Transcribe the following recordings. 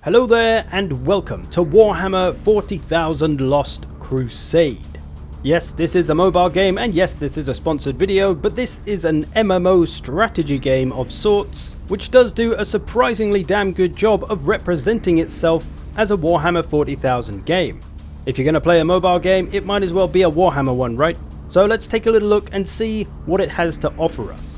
Hello there and welcome to Warhammer 40,000 Lost Crusade. Yes, this is a mobile game and yes, this is a sponsored video, but this is an MMO strategy game of sorts, which does do a surprisingly damn good job of representing itself as a Warhammer 40,000 game. If you're going to play a mobile game, it might as well be a Warhammer one, right? So let's take a little look and see what it has to offer us.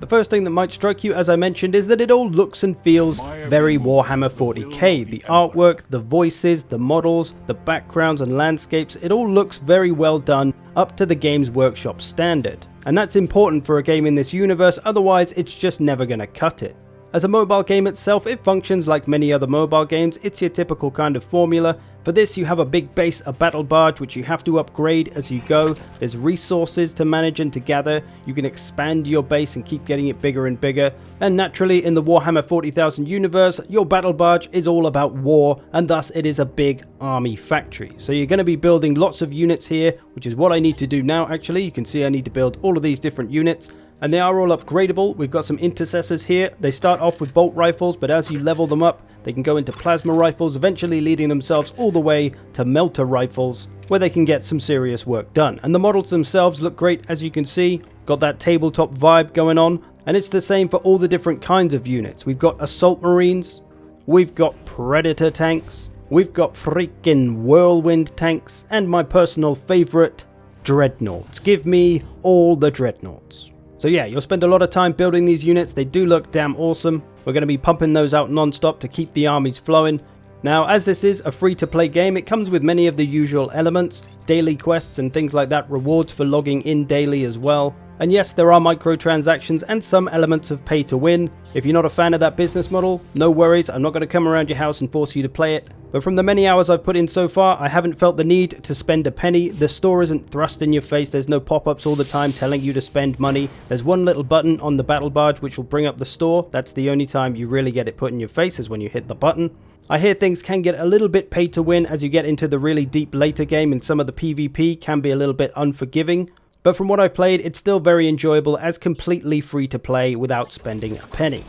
The first thing that might strike you, as I mentioned, is that it all looks and feels very Warhammer 40k. The artwork, the voices, the models, the backgrounds and landscapes, it all looks very well done up to the Games Workshop standard. And that's important for a game in this universe, otherwise it's just never gonna cut it. As a mobile game itself, it functions like many other mobile games. It's your typical kind of formula. For this, you have a big base, a battle barge, which you have to upgrade as you go. There's resources to manage and to gather. You can expand your base and keep getting it bigger and bigger. And naturally, in the Warhammer 40,000 universe, your battle barge is all about war, and thus it is a big army factory. So you're going to be building lots of units here, which is what I need to do now actually. You can see I need to build all of these different units. And they are all upgradable. We've got some intercessors here. They start off with bolt rifles, but as you level them up, they can go into plasma rifles, eventually leading themselves all the way to melter rifles, where they can get some serious work done. And the models themselves look great, as you can see. Got that tabletop vibe going on. And it's the same for all the different kinds of units. We've got assault marines. We've got predator tanks. We've got freaking whirlwind tanks. And my personal favorite, dreadnoughts. Give me all the dreadnoughts. So yeah, you'll spend a lot of time building these units. They do look damn awesome. We're going to be pumping those out non-stop to keep the armies flowing. Now, as this is a free-to-play game, it comes with many of the usual elements, daily quests and things like that, rewards for logging in daily as well. And yes, there are microtransactions and some elements of pay to win. If you're not a fan of that business model, no worries, I'm not going to come around your house and force you to play it. But from the many hours I've put in so far, I haven't felt the need to spend a penny. The store isn't thrust in your face, there's no pop-ups all the time telling you to spend money. There's one little button on the battle barge which will bring up the store. That's the only time you really get it put in your face, is when you hit the button. I hear things can get a little bit pay to win as you get into the really deep later game, and some of the PvP can be a little bit unforgiving. But from what I've played, it's still very enjoyable as completely free to play without spending a penny.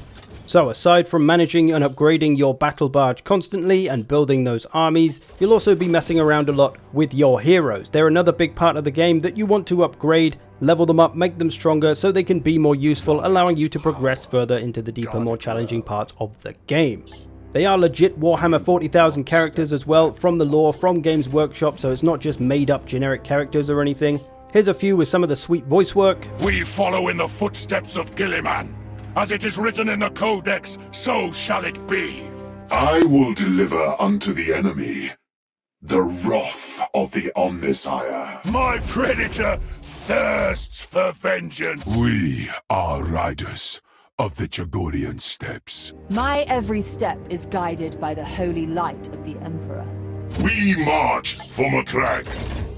So aside from managing and upgrading your battle barge constantly and building those armies, you'll also be messing around a lot with your heroes. They're another big part of the game that you want to upgrade, level them up, make them stronger so they can be more useful, allowing you to progress further into the deeper, more challenging parts of the game. They are legit Warhammer 40,000 characters as well, from the lore, from Games Workshop, so it's not just made up generic characters or anything. Here's a few with some of the sweet voice work. We follow in the footsteps of Gilliman. As it is written in the Codex, so shall it be. I will deliver unto the enemy the wrath of the Omnissiah. My predator thirsts for vengeance. We are riders of the Jagorian steppes. My every step is guided by the holy light of the Emperor. We march for Macragge.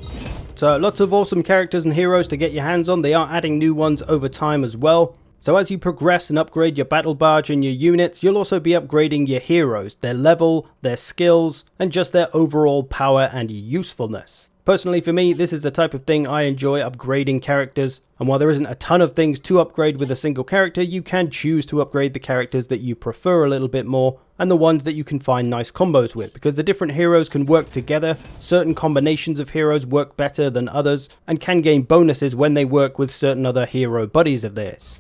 So lots of awesome characters and heroes to get your hands on. They are adding new ones over time as well. So as you progress and upgrade your battle barge and your units, you'll also be upgrading your heroes, their level, their skills, and just their overall power and usefulness. Personally for me, this is the type of thing I enjoy, upgrading characters. And while there isn't a ton of things to upgrade with a single character, you can choose to upgrade the characters that you prefer a little bit more, and the ones that you can find nice combos with, because the different heroes can work together. Certain combinations of heroes work better than others, and can gain bonuses when they work with certain other hero buddies of theirs.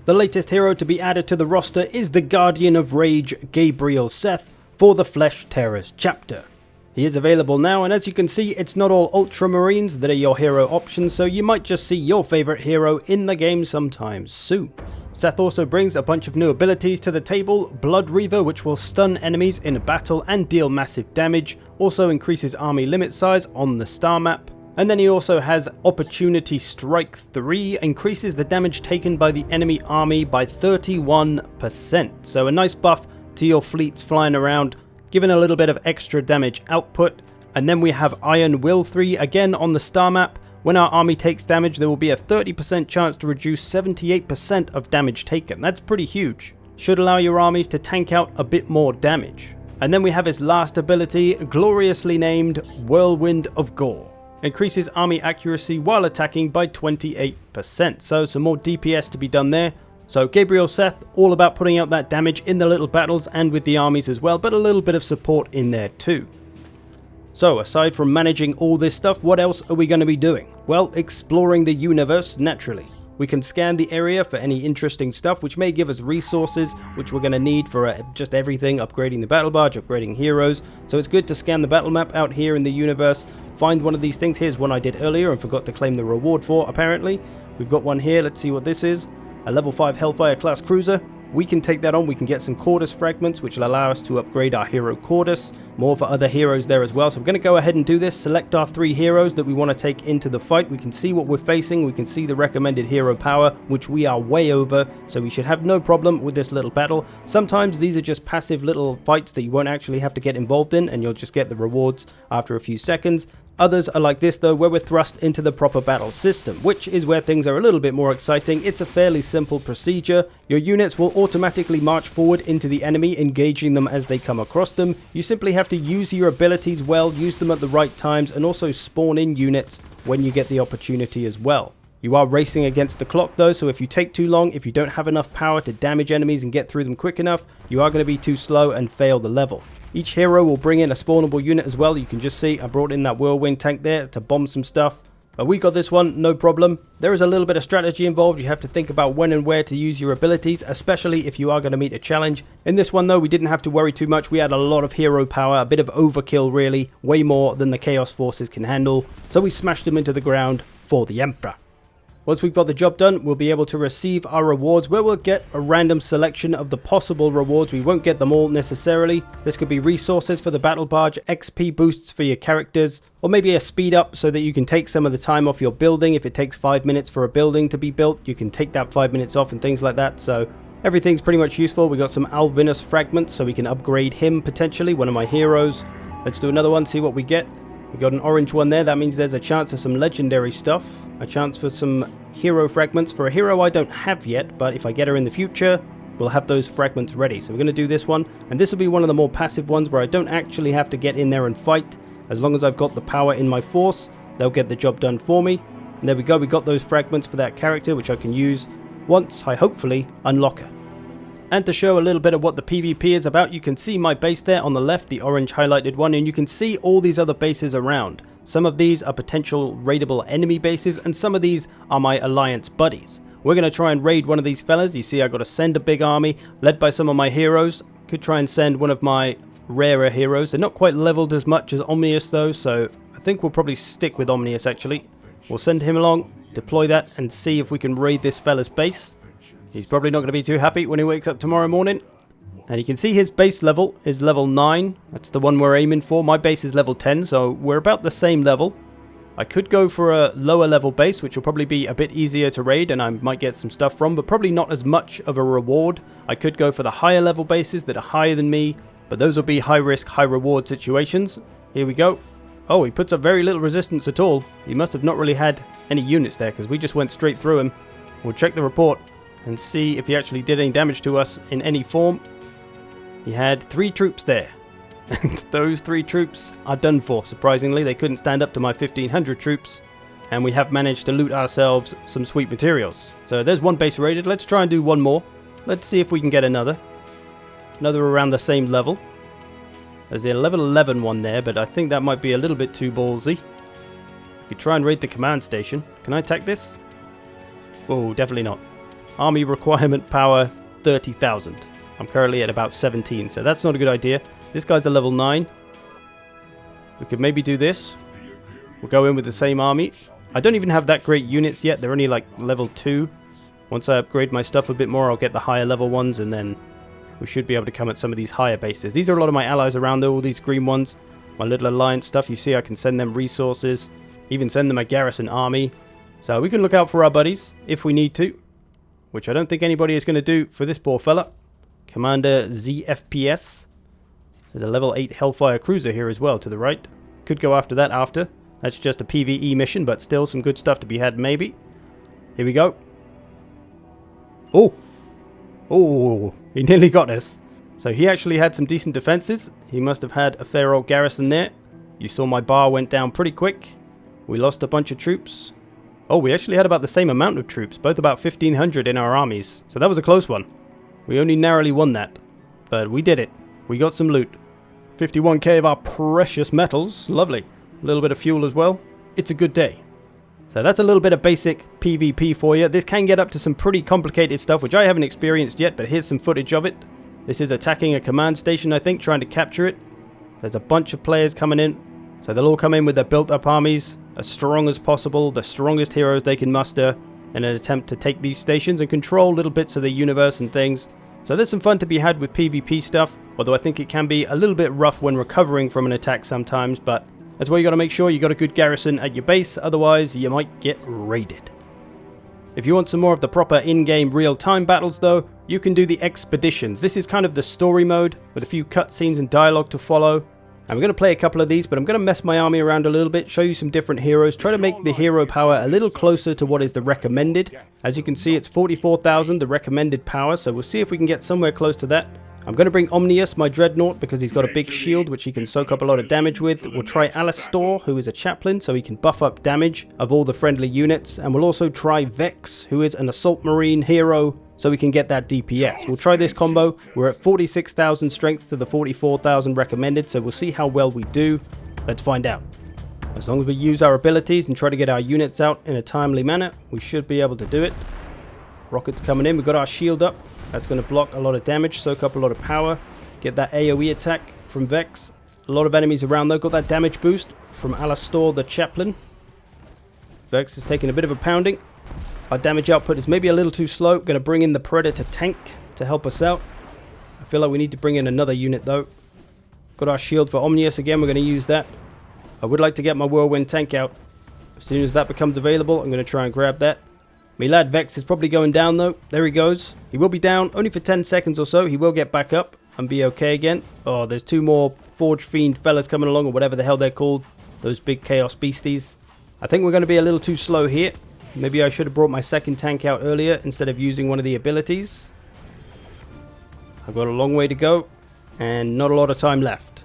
The latest hero to be added to the roster is the Guardian of Rage, Gabriel Seth, for the Flesh Tearers chapter. He is available now, and as you can see, it's not all Ultramarines that are your hero options, so you might just see your favorite hero in the game sometime soon. Seth also brings a bunch of new abilities to the table. Blood Reaver, which will stun enemies in battle and deal massive damage, also increases army limit size on the star map. And then he also has Opportunity Strike 3, increases the damage taken by the enemy army by 31%. So a nice buff to your fleets flying around, giving a little bit of extra damage output. And then we have Iron Will 3, again on the star map. When our army takes damage, there will be a 30% chance to reduce 78% of damage taken. That's pretty huge. Should allow your armies to tank out a bit more damage. And then we have his last ability, gloriously named Whirlwind of Gore. Increases army accuracy while attacking by 28%, so some more DPS to be done there. So Gabriel Seth, all about putting out that damage in the little battles and with the armies as well, but a little bit of support in there too. So aside from managing all this stuff, what else are we going to be doing? Well, exploring the universe, naturally. We can scan the area for any interesting stuff, which may give us resources, which we're going to need for just everything, upgrading the battle barge, upgrading heroes. So it's good to scan the battle map out here in the universe, find one of these things. Here's one I did earlier and forgot to claim the reward for, apparently. We've got one here, let's see what this is. A level 5 Hellfire class cruiser. We can take that on, we can get some Cordus fragments, which will allow us to upgrade our hero Cordus. More for other heroes there as well. So we're going to go ahead and do this, select our 3 heroes that we want to take into the fight. We can see what we're facing, we can see the recommended hero power, which we are way over, so we should have no problem with this little battle. Sometimes these are just passive little fights that you won't actually have to get involved in, and you'll just get the rewards after a few seconds. Others are like this though, where we're thrust into the proper battle system, which is where things are a little bit more exciting. It's a fairly simple procedure. Your units will automatically march forward into the enemy, engaging them as they come across them. You simply have to use your abilities well, use them at the right times, and also spawn in units when you get the opportunity as well. You are racing against the clock though, so if you take too long, if you don't have enough power to damage enemies and get through them quick enough, you are going to be too slow and fail the level. Each hero will bring in a spawnable unit as well. You can just see I brought in that whirlwind tank there to bomb some stuff. But we got this one, no problem. There is a little bit of strategy involved. You have to think about when and where to use your abilities, especially if you are going to meet a challenge. In this one though, we didn't have to worry too much. We had a lot of hero power, a bit of overkill really, way more than the Chaos Forces can handle. So we smashed them into the ground for the Emperor. Once we've got the job done, we'll be able to receive our rewards, where we'll get a random selection of the possible rewards. We won't get them all necessarily. This could be resources for the battle barge, XP boosts for your characters, or maybe a speed up so that you can take some of the time off your building. If it takes 5 minutes for a building to be built, you can take that 5 minutes off and things like that. So everything's pretty much useful. We got some Alvinus fragments, so we can upgrade him potentially, one of my heroes. Let's do another one, see what we get. We got an orange one there. That means there's a chance of some legendary stuff. A chance for some hero fragments for a hero I don't have yet, but if I get her in the future, we'll have those fragments ready. So we're going to do this one, and this will be one of the more passive ones where I don't actually have to get in there and fight. As long as I've got the power in my force, they'll get the job done for me. And there we go, we got those fragments for that character, which I can use once I hopefully unlock her. And to show a little bit of what the PvP is about, you can see my base there on the left, the orange highlighted one, and you can see all these other bases around. Some of these are potential raidable enemy bases, and some of these are my alliance buddies. We're going to try and raid one of these fellas. You see I got to send a big army, led by some of my heroes. Could try and send one of my rarer heroes. They're not quite leveled as much as Omnius though, so I think we'll probably stick with Omnius actually. We'll send him along, deploy that, and see if we can raid this fella's base. He's probably not going to be too happy when he wakes up tomorrow morning. And you can see his base level is level 9. That's the one we're aiming for. My base is level 10, so we're about the same level. I could go for a lower level base, which will probably be a bit easier to raid and I might get some stuff from, but probably not as much of a reward. I could go for the higher level bases that are higher than me, but those will be high risk, high reward situations. Here we go. Oh, he puts up very little resistance at all. He must have not really had any units there, because we just went straight through him. We'll check the report and see if he actually did any damage to us in any form. He had 3 troops there. And those 3 troops are done for, surprisingly. They couldn't stand up to my 1500 troops. And we have managed to loot ourselves some sweet materials. So there's one base raided. Let's try and do one more. Let's see if we can get another. Another around the same level. There's the level 11 one there, but I think that might be a little bit too ballsy. We could try and raid the command station. Can I attack this? Oh, definitely not. Army requirement power 30,000. I'm currently at about 17, so that's not a good idea. This guy's a level 9. We could maybe do this. We'll go in with the same army. I don't even have that great units yet. They're only like level 2. Once I upgrade my stuff a bit more, I'll get the higher level ones, and then we should be able to come at some of these higher bases. These are a lot of my allies around there, all these green ones. My little alliance stuff. You see I can send them resources. Even send them a garrison army. So we can look out for our buddies if we need to. Which I don't think anybody is going to do for this poor fella. Commander ZFPS. There's a level 8 Hellfire Cruiser here as well to the right. Could go after that after. That's just a PvE mission, but still some good stuff to be had maybe. Here we go. Oh! Oh! He nearly got us. So he actually had some decent defenses. He must have had a fair old garrison there. You saw my bar went down pretty quick. We lost a bunch of troops. Oh, we actually had about the same amount of troops, both about 1,500 in our armies. So that was a close one. We only narrowly won that. But we did it. We got some loot. 51k of our precious metals. Lovely. A little bit of fuel as well. It's a good day. So that's a little bit of basic PvP for you. This can get up to some pretty complicated stuff, which I haven't experienced yet, but here's some footage of it. This is attacking a command station, I think, trying to capture it. There's a bunch of players coming in. So they'll all come in with their built-up armies, as strong as possible, the strongest heroes they can muster, in an attempt to take these stations and control little bits of the universe and things. So there's some fun to be had with PvP stuff, although I think it can be a little bit rough when recovering from an attack sometimes, but that's why you got to make sure you got a good garrison at your base, otherwise you might get raided. If you want some more of the proper in-game real-time battles though, you can do the expeditions. This is kind of the story mode, with a few cutscenes and dialogue to follow. And we're going to play a couple of these, but I'm going to mess my army around a little bit, show you some different heroes, try to make the hero power a little closer to what is the recommended. As you can see, it's 44,000, the recommended power, so we'll see if we can get somewhere close to that. I'm going to bring Omnius, my dreadnought, because he's got a big shield which he can soak up a lot of damage with. We'll try Alastor, who is a chaplain, so he can buff up damage of all the friendly units. And we'll also try Vex, who is an assault marine hero, so we can get that DPS. We'll try this combo. We're at 46,000 strength to the 44,000 recommended, so we'll see how well we do. Let's find out. As long as we use our abilities and try to get our units out in a timely manner, we should be able to do it. Rockets coming in. We've got our shield up. That's going to block a lot of damage, soak up a lot of power. Get that AoE attack from Vex. A lot of enemies around though. Got that damage boost from Alastor the Chaplain. Vex is taking a bit of a pounding. Our damage output is maybe a little too slow. Going to bring in the Predator tank to help us out. I feel like we need to bring in another unit though. Got our shield for Omnius again. We're going to use that. I would like to get my Whirlwind tank out. As soon as that becomes available, I'm going to try and grab that. My lad Vex is probably going down though. There he goes. He will be down only for 10 seconds or so. He will get back up and be okay again. Oh, there's two more Forge Fiend fellas coming along, or whatever the hell they're called. Those big Chaos Beasties. I think we're going to be a little too slow here. Maybe I should have brought my second tank out earlier instead of using one of the abilities. I've got a long way to go and not a lot of time left.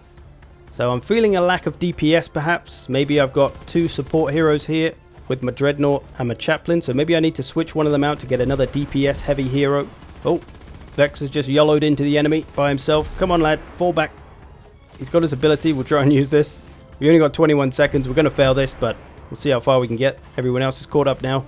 So I'm feeling a lack of DPS perhaps. Maybe I've got two support heroes here with my Dreadnought and my Chaplain, so maybe I need to switch one of them out to get another DPS heavy hero. Oh, Vex has just YOLO'd into the enemy by himself. Come on lad, fall back. He's got his ability, we'll try and use this. We only got 21 seconds, we're going to fail this, but we'll see how far we can get. Everyone else is caught up now.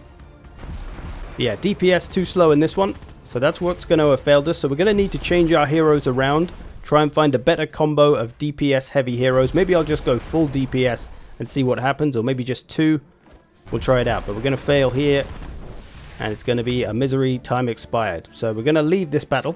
Yeah, DPS too slow in this one, so that's what's going to have failed us. So we're going to need to change our heroes around, try and find a better combo of DPS heavy heroes. Maybe I'll just go full DPS and see what happens, or maybe just two. We'll try it out, but we're going to fail here, and it's going to be a misery time expired. So we're going to leave this battle,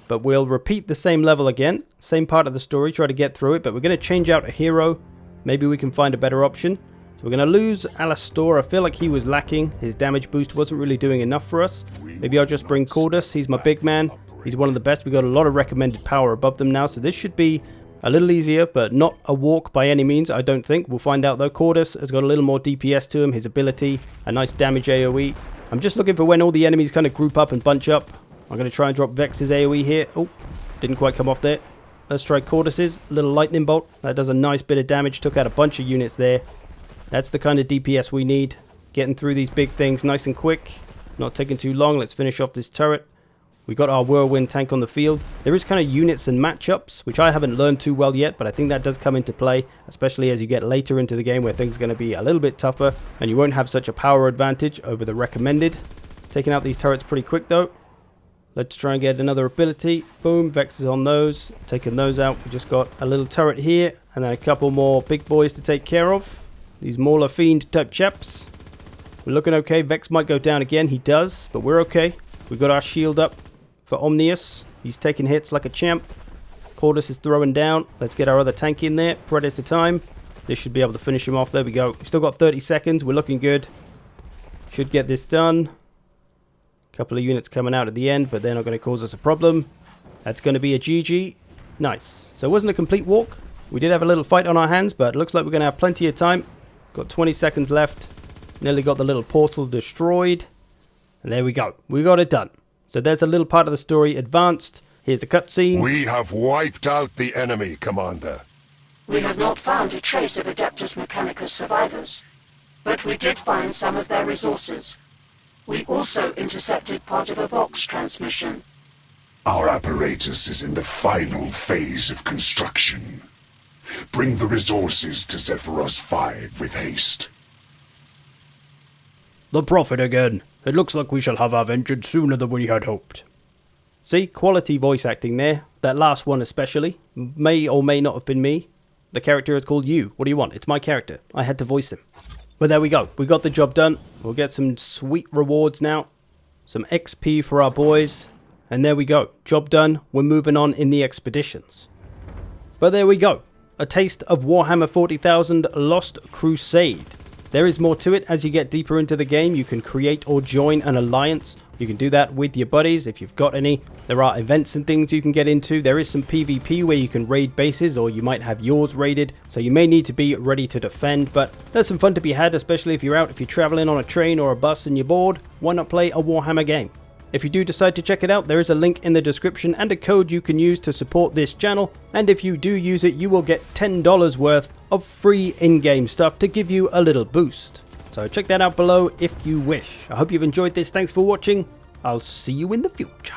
but we'll repeat the same level again, same part of the story, try to get through it, but we're going to change out a hero. Maybe we can find a better option. So we're going to lose Alastor. I feel like he was lacking. His damage boost wasn't really doing enough for us. Maybe I'll just bring Cordus. He's my big man. He's one of the best. We've got a lot of recommended power above them now, so this should be a little easier, but not a walk by any means, I don't think. We'll find out though. Cordus has got a little more DPS to him, his ability, a nice damage AoE. I'm just looking for when all the enemies kind of group up and bunch up. I'm going to try and drop Vex's AoE here. Oh, didn't quite come off there. Let's try Cordus's little lightning bolt. That does a nice bit of damage, took out a bunch of units there. That's the kind of DPS we need. Getting through these big things nice and quick. Not taking too long. Let's finish off this turret. We got our Whirlwind tank on the field. There is kind of units and matchups, which I haven't learned too well yet, but I think that does come into play, especially as you get later into the game where things are going to be a little bit tougher, and you won't have such a power advantage over the recommended. Taking out these turrets pretty quick though. Let's try and get another ability. Boom, Vex is on those. Taking those out. We just got a little turret here, and then a couple more big boys to take care of. These Mauler Fiend type chaps. We're looking okay. Vex might go down again. He does, but we're okay. We've got our shield up for Omnius. He's taking hits like a champ. Cordus is throwing down. Let's get our other tank in there. Predator time. This should be able to finish him off. There we go. We've still got 30 seconds. We're looking good. Should get this done. Couple of units coming out at the end, but they're not going to cause us a problem. That's going to be a GG. Nice. So it wasn't a complete walk. We did have a little fight on our hands, but it looks like we're going to have plenty of time. Got 20 seconds left. Nearly got the little portal destroyed. And there we go. We got it done. So there's a little part of the story advanced. Here's a cutscene. We have wiped out the enemy, Commander. We have not found a trace of Adeptus Mechanicus survivors. but we did find some of their resources. We also intercepted part of a Vox transmission. Our apparatus is in the final phase of construction. Bring the resources to Zephyros 5 with haste. The Prophet again. It looks like we shall have our vengeance sooner than we had hoped. See, quality voice acting there. That last one especially. May or may not have been me. The character is called you. What do you want? It's my character. I had to voice him. But there we go. We got the job done. We'll get some sweet rewards now. Some XP for our boys. And there we go. Job done. We're moving on in the expeditions. But there we go. A taste of Warhammer 40,000 Lost Crusade. There is more to it as you get deeper into the game. You can create or join an alliance. You can do that with your buddies if you've got any. There are events and things you can get into. There is some PvP where you can raid bases, or you might have yours raided. So you may need to be ready to defend, but there's some fun to be had, especially if you're out, if you're traveling on a train or a bus and you're bored. Why not play a Warhammer game? If you do decide to check it out, there is a link in the description and a code you can use to support this channel. And if you do use it, you will get $10 worth of free in-game stuff to give you a little boost. So check that out below if you wish. I hope you've enjoyed this. Thanks for watching. I'll see you in the future.